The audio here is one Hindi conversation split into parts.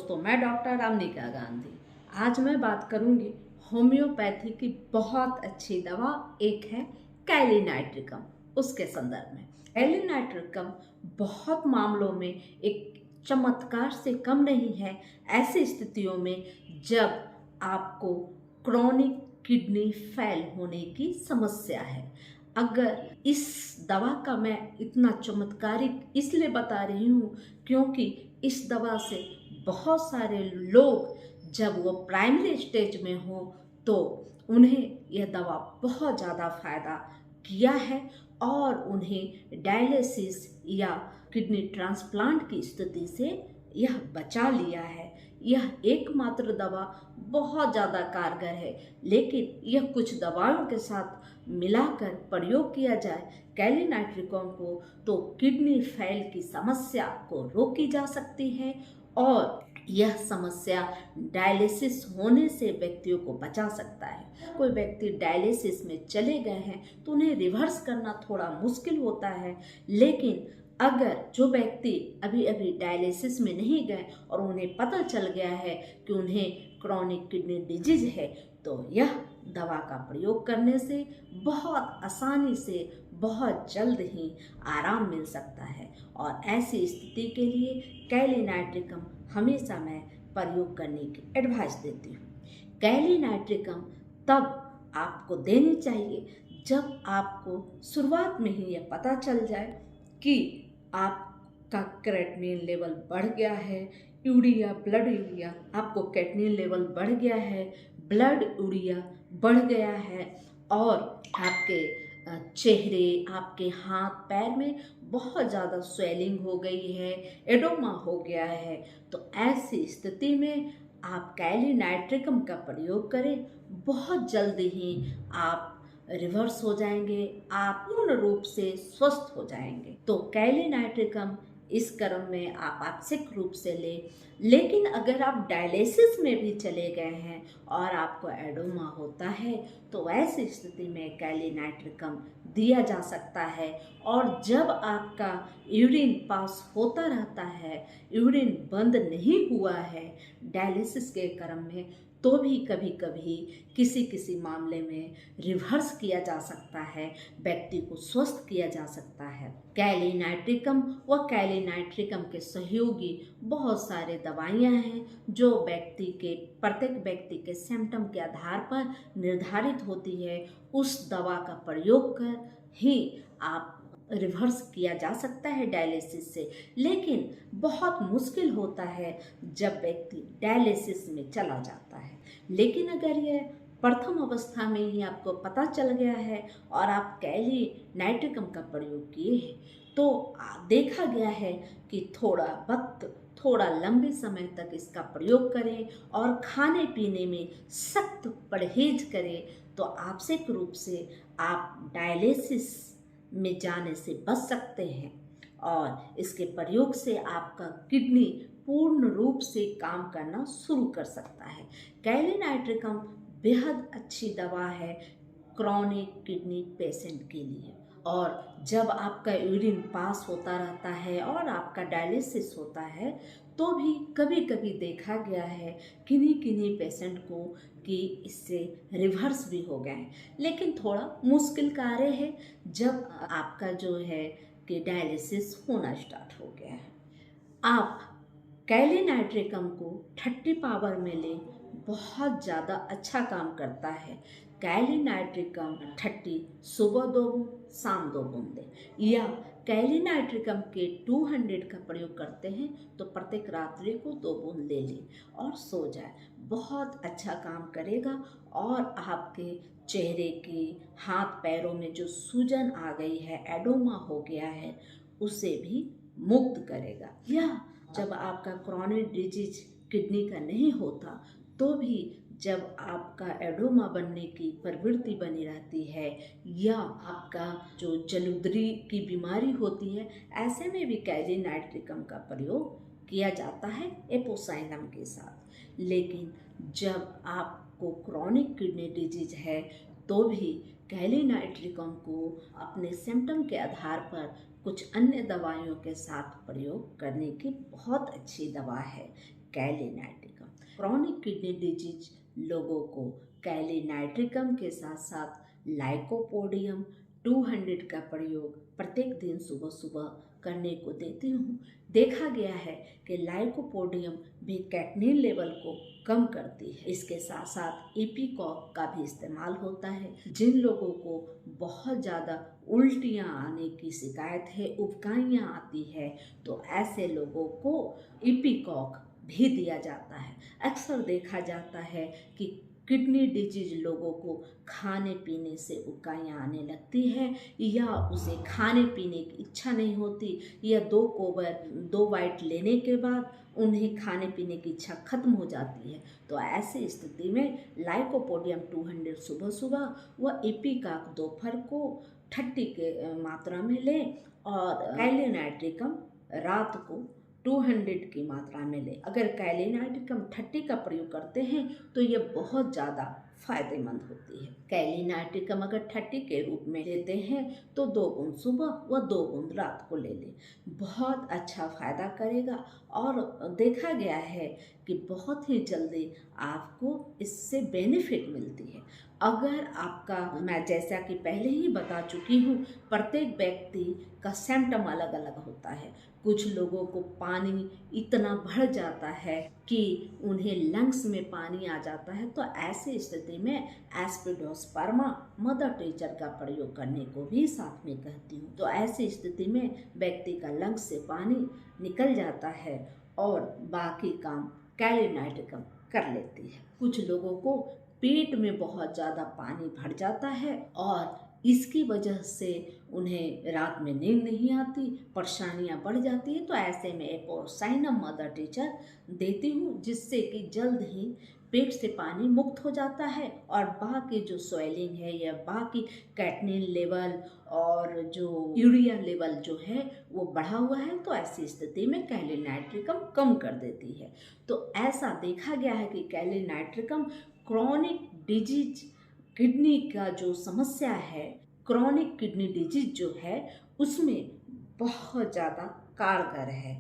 दोस्तों, मैं डॉक्टर अमनिका गांधी। आज मैं बात करूंगी होम्योपैथी की बहुत अच्छी दवा एक है कैलिनाइट्रिकम, उसके संदर्भ में। कैलिनाइट्रिकम बहुत मामलों में एक चमत्कार से कम नहीं है। ऐसी स्थितियों में जब आपको क्रोनिक किडनी फेल होने की समस्या है, अगर इस दवा का मैं इतना चमत्कारिक इसलिए बता रही हूँ क्योंकि इस दवा से बहुत सारे लोग जब वो प्राइमरी स्टेज में हो तो उन्हें यह दवा बहुत ज़्यादा फायदा किया है और उन्हें डायलिसिस या किडनी ट्रांसप्लांट की स्थिति से यह बचा लिया है। यह एकमात्र दवा बहुत ज़्यादा कारगर है, लेकिन यह कुछ दवाओं के साथ मिलाकर प्रयोग किया जाए कैलिनाइट्रिकम को तो किडनी फेल की समस्या को रोकी जा सकती है और यह समस्या डायलिसिस होने से व्यक्तियों को बचा सकता है। कोई व्यक्ति डायलिसिस में चले गए हैं तो उन्हें रिवर्स करना थोड़ा मुश्किल होता है, लेकिन अगर जो व्यक्ति अभी अभी डायलिसिस में नहीं गए और उन्हें पता चल गया है कि उन्हें क्रोनिक किडनी डिजीज है तो यह दवा का प्रयोग करने से बहुत आसानी से बहुत जल्द ही आराम मिल सकता है। और ऐसी स्थिति के लिए कैलिनाइट्रिकम हमेशा मैं प्रयोग करने की एडवाइस देती हूँ। कैलिनाइट्रिकम तब आपको देनी चाहिए जब आपको शुरुआत में ही यह पता चल जाए कि आपका क्रेटिनिन लेवल बढ़ गया है, यूरिया ब्लड यूरिया आपको क्रेटिनिन लेवल बढ़ गया है, ब्लड यूरिया बढ़ गया है और आपके चेहरे, आपके हाथ पैर में बहुत ज़्यादा स्वेलिंग हो गई है, एडोमा हो गया है, तो ऐसी स्थिति में आप कैलिनाइट्रिकम का प्रयोग करें। बहुत जल्द ही आप रिवर्स हो जाएंगे, आप पूर्ण रूप से स्वस्थ हो जाएंगे। तो कैलिनाइट्रिकम इस क्रम में आप आवश्यक रूप से लें। लेकिन अगर आप डायलिसिस में भी चले गए हैं और आपको एडोमा होता है तो ऐसी स्थिति में कैलिनाइट्रिकम दिया जा सकता है। और जब आपका यूरिन पास होता रहता है, यूरिन बंद नहीं हुआ है डायलिसिस के क्रम में, तो भी कभी कभी किसी मामले में रिवर्स किया जा सकता है, व्यक्ति को स्वस्थ किया जा सकता है। कैलिनाइट्रिकम व कैलिनाइट्रिकम के सहयोगी बहुत सारे दवाइयाँ हैं जो प्रत्येक व्यक्ति के सिम्टम के आधार पर निर्धारित होती है। उस दवा का प्रयोग कर ही आप रिवर्स किया जा सकता है डायलिसिस से। लेकिन बहुत मुश्किल होता है जब व्यक्ति डायलिसिस में चला जाता है। लेकिन अगर यह प्रथम अवस्था में ही आपको पता चल गया है और आप कैलिनाइट्रिकम का प्रयोग किए हैं तो देखा गया है कि थोड़ा लंबे समय तक इसका प्रयोग करें और खाने पीने में सख्त परहेज करें तो आवश्यक रूप से आप डायलिसिस में जाने से बच सकते हैं। और इसके प्रयोग से आपका किडनी पूर्ण रूप से काम करना शुरू कर सकता है। कैलिनाइट्रिकम बेहद अच्छी दवा है क्रोनिक किडनी पेशेंट के लिए। और जब आपका यूरिन पास होता रहता है और आपका डायलिसिस होता है तो भी कभी कभी देखा गया है किन्हीं पेशेंट को कि इससे रिवर्स भी हो गए हैं। लेकिन थोड़ा मुश्किल कार्य है जब आपका जो है कि डायलिसिस होना स्टार्ट हो गया है। आप कैलिनाइट्रिकम को 30 पावर में लें, बहुत ज़्यादा अच्छा काम करता है। कैलिनाइट्रिकम 30 सुबह 2 बूंद, शाम 2 बूंद दें। या कैलिनाइट्रिकम के 200 का प्रयोग करते हैं तो प्रत्येक रात्रि को 2 बूंद ले लें और सो जाए। बहुत अच्छा काम करेगा और आपके चेहरे के, हाथ पैरों में जो सूजन आ गई है, एडोमा हो गया है, उसे भी मुक्त करेगा। या जब आपका क्रोनिक डिजीज किडनी का नहीं होता तो भी जब आपका एडोमा बनने की प्रवृत्ति बनी रहती है या आपका जो जलुद्री की बीमारी होती है, ऐसे में भी कैलिनाइट्रिकम का प्रयोग किया जाता है एपोसाइनम के साथ। लेकिन जब आपको क्रोनिक किडनी डिजीज है तो भी कैलिनाइट्रिकम को अपने सिम्टम के आधार पर कुछ अन्य दवाइयों के साथ प्रयोग करने की बहुत अच्छी दवा है कैलिनाइट्रिकम। क्रॉनिक किडनी डिजीज लोगों को कैलिनाइट्रिकम के साथ साथ लाइकोपोडियम 200 का प्रयोग प्रत्येक दिन सुबह सुबह करने को देती हूँ। देखा गया है कि लाइकोपोडियम भी कैटनीन लेवल को कम करती है। इसके साथ साथ इपीकॉक का भी इस्तेमाल होता है। जिन लोगों को बहुत ज़्यादा उल्टियाँ आने की शिकायत है, उबकाइयाँ आती है, तो ऐसे लोगों को इपीकॉक भी दिया जाता है। अक्सर देखा जाता है कि किडनी डिजीज लोगों को खाने पीने से उबकाइयाँ आने लगती है, या उसे खाने पीने की इच्छा नहीं होती, या 2 बाइट लेने के बाद उन्हें खाने पीने की इच्छा खत्म हो जाती है। तो ऐसी स्थिति में लाइकोपोडियम 200 सुबह सुबह व इपीकॉक दोपहर को 30 के मात्रा में लें, और कैलिनाइट्रिकम रात को 200 की मात्रा में लें। अगर कैलिनाइट्रिकम 30 का प्रयोग करते हैं तो ये बहुत ज़्यादा फायदेमंद होती है। कैलिनाइट्रिकम अगर 30 के रूप में लेते हैं तो 2 बूंद सुबह व 2 बूंद रात को ले लें, बहुत अच्छा फायदा करेगा। और देखा गया है कि बहुत ही जल्दी आपको इससे बेनिफिट मिलती है। अगर आपका, मैं जैसा कि पहले ही बता चुकी हूँ, प्रत्येक व्यक्ति का सिम्टम अलग अलग होता है। कुछ लोगों को पानी इतना बढ़ जाता है कि उन्हें लंग्स में पानी आ जाता है, तो ऐसी स्थिति में एस्पिडोस्पर्मा मदर टीचर का प्रयोग करने को भी साथ में कहती हूँ। तो ऐसी स्थिति में व्यक्ति का लंग्स से पानी निकल जाता है और बाकी काम कैलिनाइट्रिकम कर लेती है। कुछ लोगों को पेट में बहुत ज़्यादा पानी भर जाता है और इसकी वजह से उन्हें रात में नींद नहीं आती, परेशानियां बढ़ जाती है। तो ऐसे में एपोसाइनम मदर टीचर देती हूँ, जिससे कि जल्द ही पेट से पानी मुक्त हो जाता है और बाकी जो स्वेलिंग है या बाकी कैटनीन लेवल और जो यूरिया लेवल जो है वो बढ़ा हुआ है, तो ऐसी स्थिति में कैलिनाइट्रिकम कम कर देती है। तो ऐसा देखा गया है कि कैलिनाइट्रिकम क्रॉनिक डिजीज किडनी का जो समस्या है, क्रॉनिक किडनी डिजीज जो है, उसमें बहुत ज़्यादा कारगर है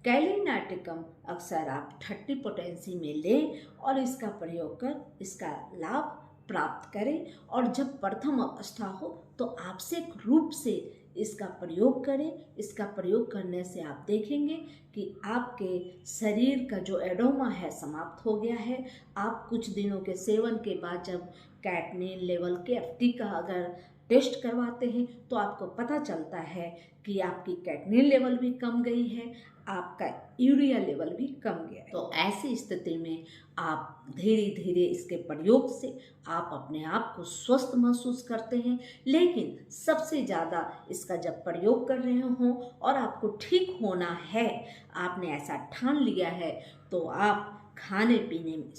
कैलिनाइट्रिकम अक्सर आप 30 पोटेंसी में लें और इसका प्रयोग कर इसका लाभ प्राप्त करें। और जब प्रथम अवस्था हो तो आवश्यक रूप से इसका प्रयोग करें। इसका प्रयोग करने से आप देखेंगे कि आपके शरीर का जो एडोमा है समाप्त हो गया है। आप कुछ दिनों के सेवन के बाद जब कैटनीन लेवल के एफटी का अगर टेस्ट करवाते हैं तो आपको पता चलता है कि आपकी कैटनीन लेवल भी कम गई है, आपका यूरिया लेवल भी कम गया है। तो ऐसी स्थिति में आप धीरे धीरे इसके प्रयोग से आप अपने आप को स्वस्थ महसूस करते हैं। लेकिन सबसे ज़्यादा इसका जब प्रयोग कर रहे हों और आपको ठीक होना है, आपने ऐसा ठान लिया है, तो आप खाने पीने में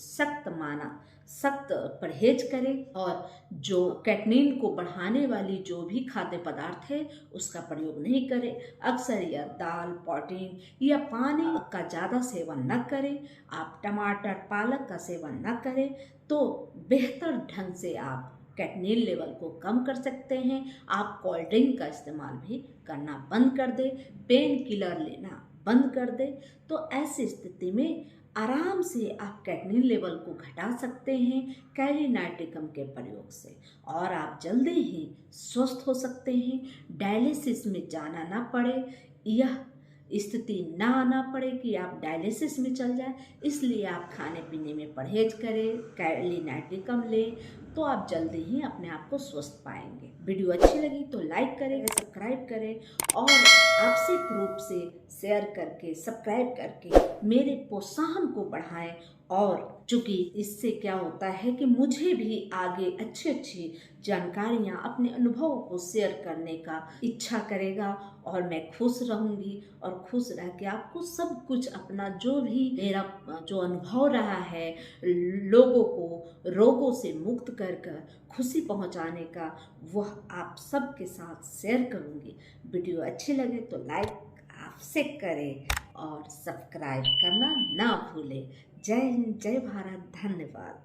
सख्त परहेज करें और जो कैटनीन को बढ़ाने वाली जो भी खाद्य पदार्थ है उसका प्रयोग नहीं करें। अक्सर यह दाल, प्रोटीन या पानी का ज़्यादा सेवन न करें। आप टमाटर, पालक का सेवन न करें तो बेहतर ढंग से आप कैटनीन लेवल को कम कर सकते हैं। आप कोल्ड ड्रिंक का इस्तेमाल भी करना बंद कर दें, पेन किलर लेना बंद कर दें। तो ऐसी स्थिति में आराम से आप कैटनीन लेवल को घटा सकते हैं कैलिनाइट्रिकम के प्रयोग से, और आप जल्दी ही स्वस्थ हो सकते हैं। डायलिसिस में जाना ना पड़े, यह स्थिति ना आना पड़े कि आप डायलिसिस में चल जाए। इसलिए आप खाने पीने में परहेज करें, कैलिनाइट्रिकम लें, तो आप जल्दी ही अपने आप को स्वस्थ पाएंगे। वीडियो अच्छी लगी तो लाइक करें, सब्सक्राइब करें और आवश्यक रूप से शेयर करके, सब्सक्राइब करके मेरे प्रोत्साहन को बढ़ाएं। और चूँकि इससे क्या होता है कि मुझे भी आगे अच्छी जानकारियाँ, अपने अनुभव को शेयर करने का इच्छा करेगा और मैं खुश रहूँगी। और खुश रह के आपको सब कुछ अपना जो भी मेरा जो अनुभव रहा है लोगों को रोगों से मुक्त कर खुशी पहुँचाने का, वह आप सबके साथ शेयर करूँगी। वीडियो अच्छी लगे तो लाइक आपसे करें और सब्सक्राइब करना ना भूलें। जय हिंद, जय भारत, धन्यवाद।